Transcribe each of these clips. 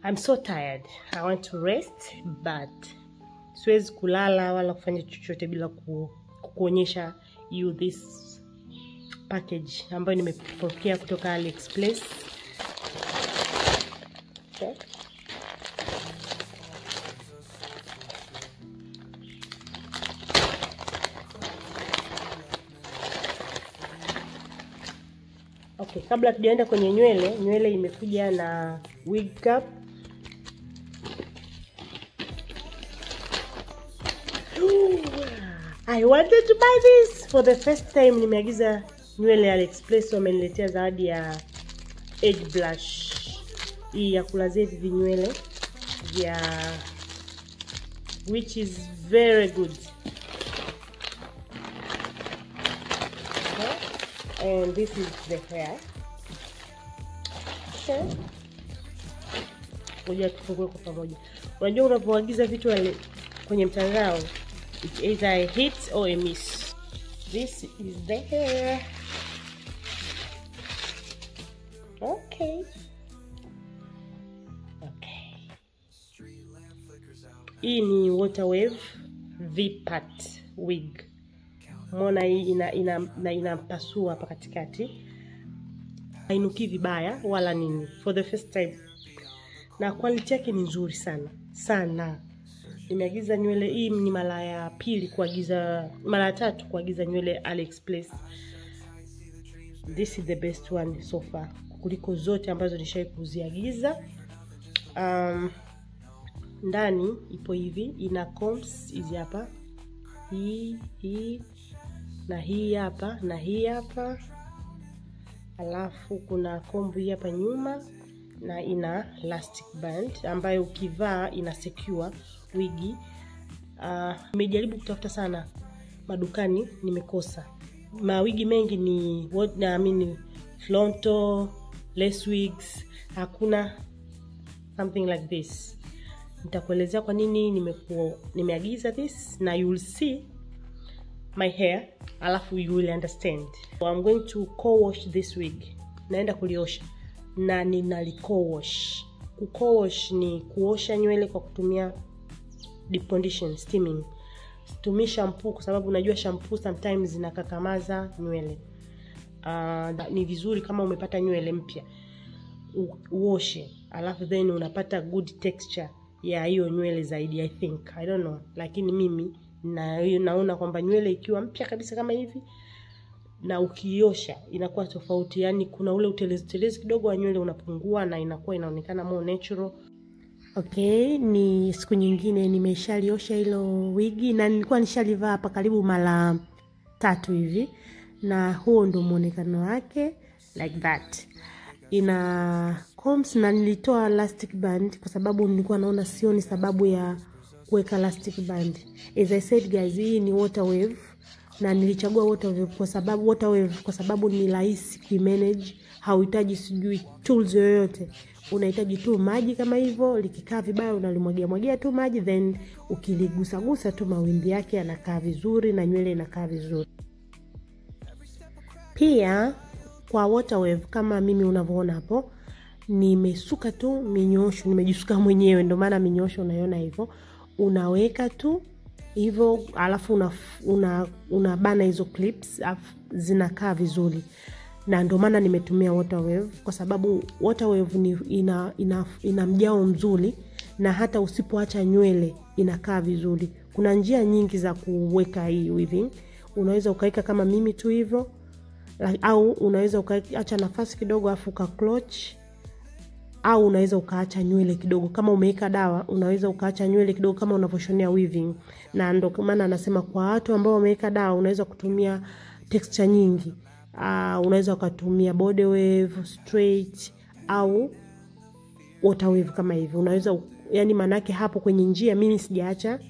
I'm so tired. I want to rest, but siwezi kulala wala kufanya chochote bila kukuonyesha you this package ambayo nimepokea kutoka AliExpress. Okay. Okay, kabla tujaenda kwenye nywele imekuja na wig cap. I wanted to buy this for the first time. Nimeagiza nywele AliExpress, wameniletea zawadi ya edge blush. Hii ya kulazia hivi nywele ya which is very good. Okay. And this is the hair. Okay. Ngoja tufungue kwa pamoja. Unajua unapoagiza vitu kwenye mtandao, it's either a hit or a miss. This is the hair. Okay. Okay. Hii ni Water Wave V-Part wig. Mona hii inapasua hapa katikati. Hainuki vibaya wala nini. For the first time. Na quality yake ni nzuri sana. Sana. Nimeagiza nywele hii ni mara ya pili kuagiza, mara ya tatu kuagiza nywele AliExpress. This is the best one so far kuliko zote ambazo nishawahi kuziagiza. Ndani ipo hivi, ina combs hizi hapa. Hii na hii hapa na hii hapa. Alafu kuna comb hii hapa nyuma na ina elastic band ambayo ukivaa ina secure wigi. Nimejaribu kutafuta sana madukani, nimekosa. Mawigi mengi ni frontal, lace wigs, hakuna something like this. Nitakuelezea kwa nini nimeagiza this na you will see my hair, alafu you will understand. So I'm going to co-wash this wig. Naenda kuliosha na ninali-co-wash. Ku-co-wash ni kuosha nywele kwa kutumia deep condition, steaming. Situmii shampoo kwa sababu unajua shampoo sometimes zinakakamaza nywele. Ni vizuri kama umepata nywele mpya uoshe, alafu then unapata good texture ya hiyo nywele zaidi, I think. I don't know, lakini mimi naona kwamba nywele ikiwa mpya kabisa kama hivi na ukiosha inakuwa tofauti. Yani kuna ule utelezi kidogo wa nywele unapungua na inakuwa inaonekana more natural. Okay, ni siku nyingine nimeshaliosha hilo wigi na nilikuwa nishalivaa hapa karibu mara 3 hivi, na huo ndo muonekano wake like that. Ina combs na nilitoa elastic band kwa sababu nilikuwa naona sioni sababu ya kuweka elastic band. As I said guys, hii ni Water Wave na nilichagua Water Wave kwa sababu ni rahisi kumanage, hauhitaji sijui tools yoyote. Unahitaji tu maji kama hivyo, likikaa vibaya unalimwagia tu maji, then ukiligusa tu mawimbi yake yanakaa vizuri na nywele inakaa vizuri. Pia kwa Water Wave kama mimi unavyoona hapo, nimesuka tu minyosho, nimejisuka mwenyewe, ndio maana minyosho unaiona hivyo. Unaweka tu hivyo, alafu unabana hizo clips, zinakaa vizuri. Na ndio maana nimetumia Water Wave kwa sababu Water Wave ina mjao mzuri, na hata usipoacha nywele inakaa vizuri. Kuna njia nyingi za kuweka hii weaving. Unaweza ukaweka kama mimi tu hivyo, au unaweza ukaacha nafasi kidogo afu ukacloch, au unaweza ukaacha nywele kidogo. Kama umeweka dawa unaweza ukaacha nywele kidogo kama unavyoshonea weaving. Na ndio maana anasema kwa watu ambao wameweka dawa unaweza kutumia texture nyingi. Unaweza ukatumia body wave, straight au Water Wave kama hivi. Unaweza yani manake hapo kwenye njia mimi sijaacha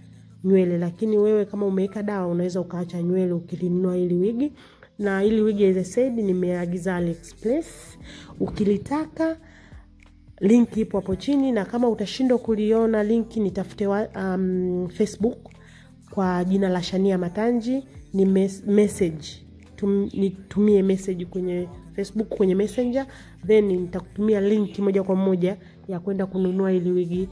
nywele, lakini wewe kama umeweka dawa unaweza ukaacha nywele ukilinunua ili wigi. Na ili wigi as I said nimeagiza AliExpress. Ukilitaka link ipo hapo chini, na kama utashindwa kuliona link nitafute Facebook kwa jina la Shania Matanji, ni message. Nitumie message kwenye Facebook kwenye Messenger, then nitakutumia link moja kwa moja ya kwenda kununua ili wigi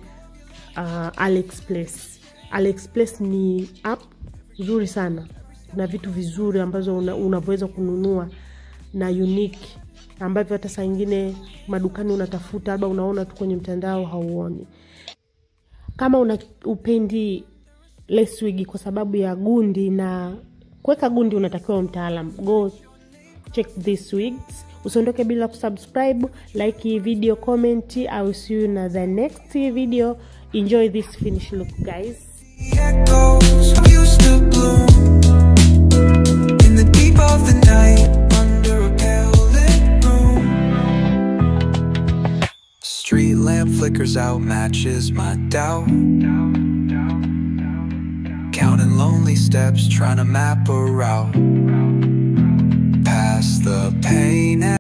AliExpress. AliExpress ni app nzuri sana. Kuna vitu vizuri ambazo unaweza kununua na unique ambavyo hata saa nyingine madukani unatafuta, labda unaona tu kwenye mtandao hauoni. Kama upendi lace wig kwa sababu ya gundi na kuweka gundi, unatakiwa mtaalam. Go check these wigs. Usiondoke bila kusubscribe, like video, comment. I will see you in the next video. Enjoy this finished look, guys. In the deep of the night, under a pale lit room, street lamp flickers out, matches my doubt, counting lonely steps, trying to map a route past the pain.